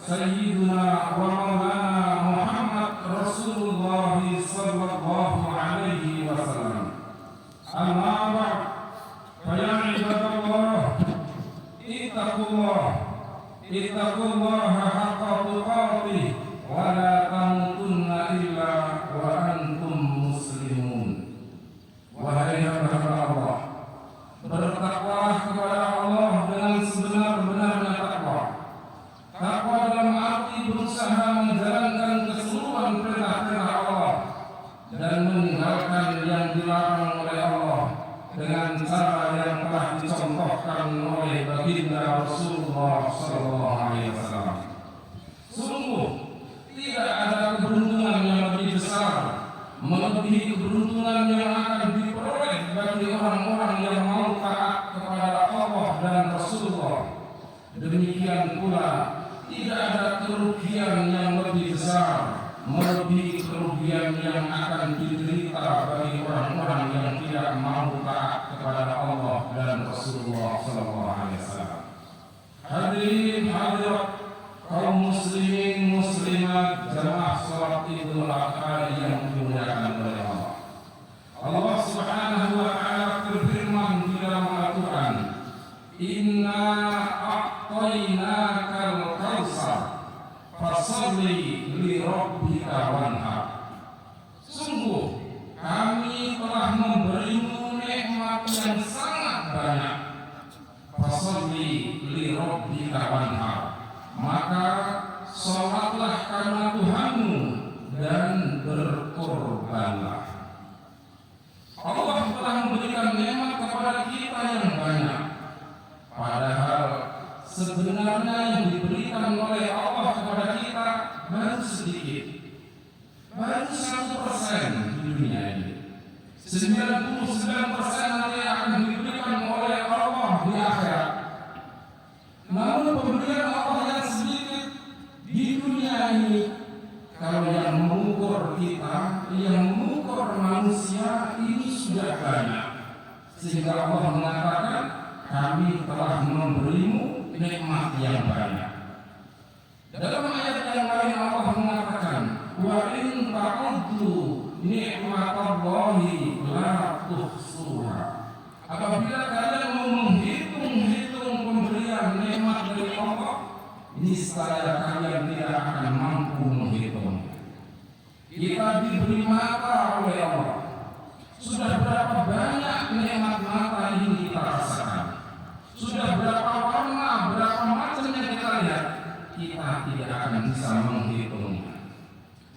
سيدنا ومولانا محمد رسول الله صلى الله عليه وسلم. أما بعد فيا عباد الله اتقوا الله حق تقاته ولا تموتن إلا وأنتم مسلمون. Wahai hamba Allah, bertakwalah kepada Allah dengan sebenar-benarnya takwa. Takwa dalam arti berusaha menjalankan keseluruhan perintah-perintah Allah dan meninggalkan yang dilarang oleh Allah dengan cara yang telah dicontohkan oleh baginda Rasulullah SAW. Sungguh tidak ada keberuntungan yang lebih besar melebihi keberuntungan yang akan diperoleh bagi orang-orang yang mau taat kepada Allah dan Rasulullah. Demikian pula tidak ada kerugian yang lebih besar melebihi kerugian yang akan diderita bagi orang-orang yang tidak mau taat kepada Allah dan Rasulullah SAW. Hadirin hadirat kaum muslimin muslimat jamaah salat Idul Adha yang dimuliakan oleh Allah. Allah Subhanahu wa taala berfirman di dalam Al-Qur'an, "Inna a'tainakal kautsar fasholli li rabbika wanhar." Sungguh kami telah memberimu nikmat yang sangat banyak. Fasholli li rabbika wanhar, maka sholatlah karena Tuhanmu dan berkorbanlah. Allah telah memberikan nikmat kepada kita yang banyak, padahal sebenarnya yang diberikan oleh Allah kepada kita baru sedikit, baru 1% di dunia ini. 99% nanti akan diberikan oleh Allah di akhirat. Namun pemberian Allah yang sedikit di dunia ini, kalau yang mengukur kita, yang mengukur manusia ini sudah banyak. Sehingga Allah mengatakan, kami telah memberimu nikmat yang banyak. Dalam ayat yang lain Allah mengatakan, wa in ta'uddu ni'matallahi la tuhsuha. Apabila kalian mau menghitung pemberian nikmat dari Allah, niscaya kalian tidak akan mampu menghitung. Kita diberi mata oleh Allah. Sudah berapa banyak nikmat mata ini kita rasakan? Sudah berapa warna, berapa macam yang kita lihat? Kita tidak akan bisa menghitungnya.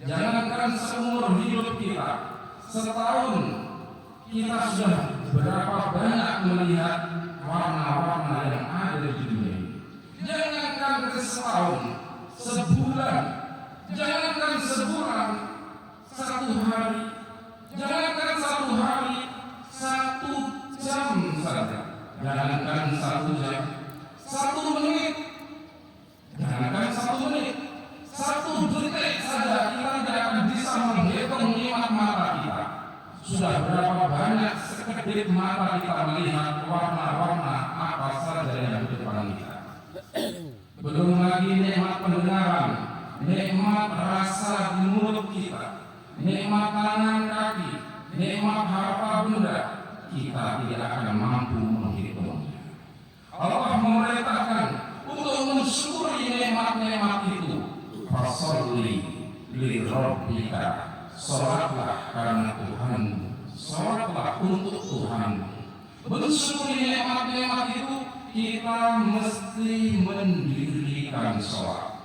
Jangankan seumur hidup kita, setahun kita sudah berapa banyak melihat warna-warna yang ada di dunia ini. Jangankan setahun, sebulan, jangankan sebulan, satu hari, jangankan satu hari, 1 jam saja, jangankan 1 jam, 1 menit, jangankan 1 menit, 1 detik saja kita tidak akan bisa menghitung nikmat mata kita. Sudah berapa banyak sekedip mata kita melihat warna-warna apa saja yang di depan kita. Belum lagi nikmat pendengaran, nikmat rasa di mulut kita, nikmat tangan kaki, nikmat harta benda, kita tidak akan mampu menghitungnya. Allah memerintahkan untuk mensyukuri nikmat-nikmat itu. Fasholli li rabbika, sholatlah karena Tuhanmu, sholatlah untuk Tuhanmu. Mensyukuri nikmat-nikmat itu, kita mesti mendirikan sholat.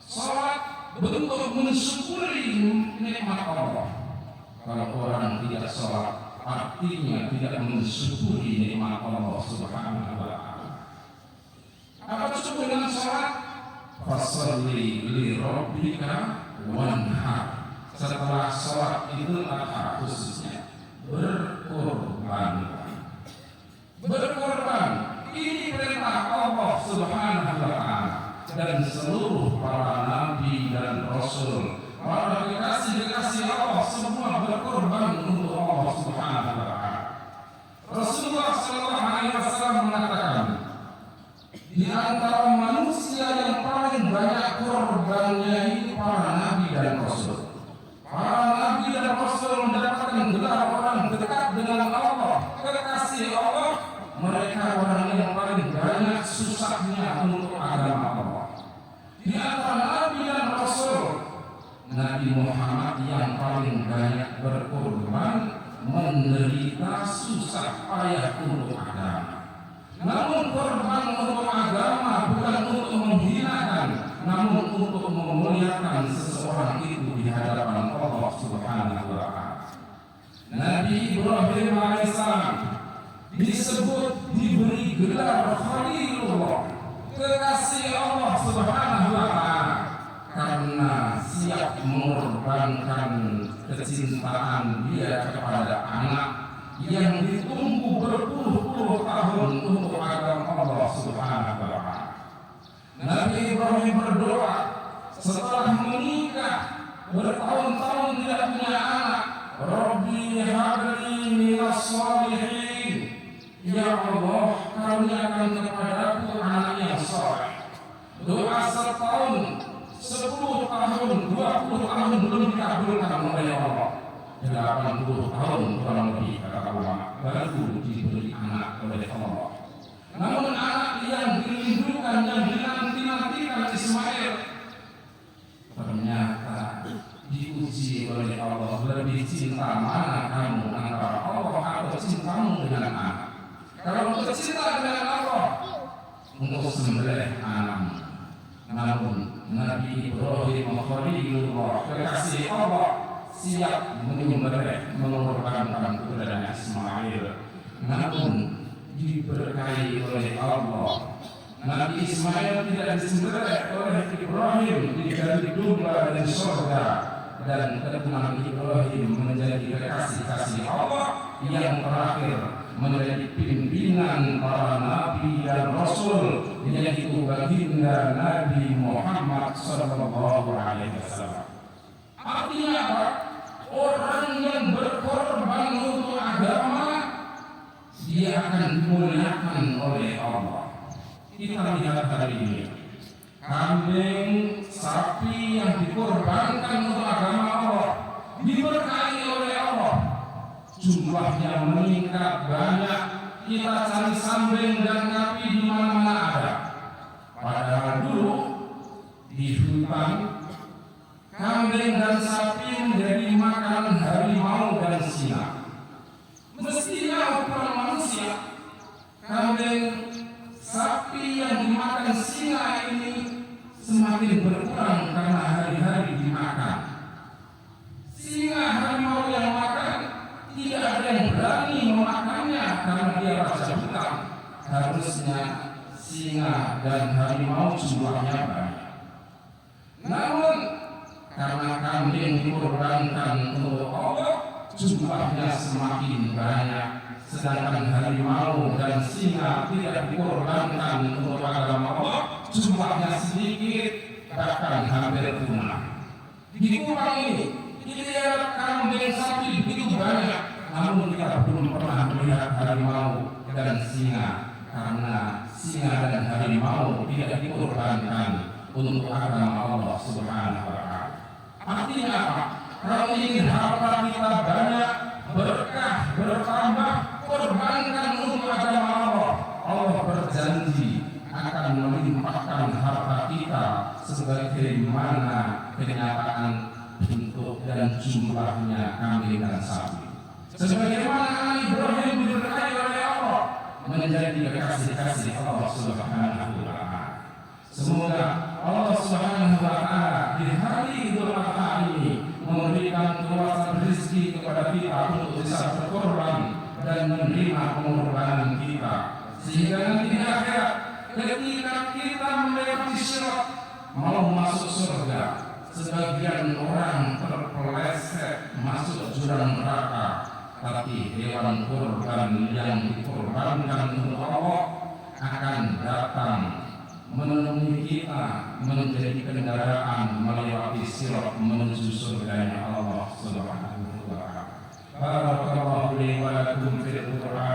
Sholat bentuk mensyukuri nikmat Allah. Kalau orang tidak sholat, artinya tidak mensyukuri nikmat Allah Subhanahu wa ta'ala. Apa cukup dengan sholat? Fasholli li rabbika wanhar. Setelah sholat Idul Adha khususnya, berkorban. Berkorban ini perintah Allah Subhanahu wa ta'ala, dan seluruh para nabi dan rasul, para kekasih-kekasih Allah semua berkorban untuk Allah Subhanahu wa ta'ala. Rasulullah SAW mengatakan, di antara manusia yang paling banyak korban semuanya ini para nabi dan rasul. Para nabi dan rasul mendapatkan gelar orang dekat dengan Allah, kekasih Allah. Mereka orang yang paling banyak susahnya untuk agama Allah. Di antara nabi dan rasul, Nabi Muhammad yang paling banyak berkorban, menderita susah payah untuk agama. Namun korban untuk agama bukan untuk menghinakan, namun untuk memuliakan seseorang itu di hadapan Allah Subhanahu wa Ta'ala. Nabi Ibrahim alaihissalam disebut diberi gelar Khalilullah, kekasih Allah Subhanahu wa Ta'ala, karena siap mengorbankan kecintaan dia kepada anak yang ditunggu berpuluh-puluh tahun untuk agama Allah Subhanahu wa Ta'ala. Nabi Ibrahim berdoa setelah menikah bertahun-tahun tidak punya anak, Rabbi habli minas shalihin, ya Allah karuniakan kepadaku anak yang saleh. Doa setahun, 10 tahun, 20 tahun belum dikabulkan oleh Allah. 80 tahun kurang lebih kata ulama baru diberi anak oleh Allah. Namun anak yang dirindukan, yang dinanti-nantikan Ismail, ternyata diuji oleh Allah. Lebih cinta mana kamu antara Allah atau cintamu dengan anak? Kalau untuk cinta dengan Allah, untuk sembelih anak. Namun Nabi Ibrahim Khalilullah, kekasih Allah, siap menyembelih, mengorbankan putranya Ismail. Namun diberkahi oleh Allah, Nabi Ismail tidak disembelih oleh Ibrahim, dijadi domba dari surga, dan keturunan Ibrahim menjadi kekasih-kasih Allah yang terakhir, menjadi pimpinan para nabi dan rasul, yaitu baginda Nabi Muhammad sallallahu alaihi wasallam. Artinya apa? Orang yang berkorban untuk agama, dia akan dimuliakan oleh Allah. Kita lihat hari ini, kambing, sapi yang dikorbankan untuk agama Allah, diberkahi oleh Allah. Jumlahnya meningkat banyak. Kita cari kambing dan sapi di mana-mana ada. Padahal dulu di hutan, kambing dan sapi menjadi makanan harimau dan singa. Mestinya ukuran manusia, kambing, sapi yang dimakan singa ini semakin berkurang karena hari-hari dimakan. Singa, harimau yang makan, tidak ada yang berani memakannya karena dia raja hutan. Harusnya singa dan harimau jumlahnya banyak. Namun karena kambing dikorbankan untuk Allah, jumlahnya semakin banyak, sedangkan harimau dan singa tidak dikorbankan untuk agama Allah, jumlahnya sedikit, bahkan hampir punah. Di Kupang ini kita lihat kambing sapi begitu banyak, namun kita belum pernah melihat harimau dan singa, karena singa dan harimau tidak dikorbankan untuk agama Allah Subhanahu wa Ta'ala. Artinya apa? Kalau ingin harta kita banyak, berkah bertambah, korbankan untuk agama Allah. Allah berjanji akan melimpahkan harta kita sebagaimana kenyataan bentuk dan jumlahnya kambing dan sapi. Sebagaimana Ibrahim diberkahi oleh Allah menjadi kekasih-kasih Allah Subhanahu wa Ta'ala. Semoga Allah Subhanahu wa Ta'ala di hari Idul Adha ini memberikan keluasan rezeki kepada kita untuk bisa berkorban dan menerima pengorbanan kita, sehingga nanti di akhirat ketika kita melewati sirat mau masuk surga, sebagian orang terpeleset masuk jurang neraka, tapi hewan kurban yang dikorbankan untuk Allah akan datang menemui kita menjadi kendaraan melewati sirat menuju surganya Allah Subhanahu wa Ta'ala. Barakallahu li wa lakum fil Qur'an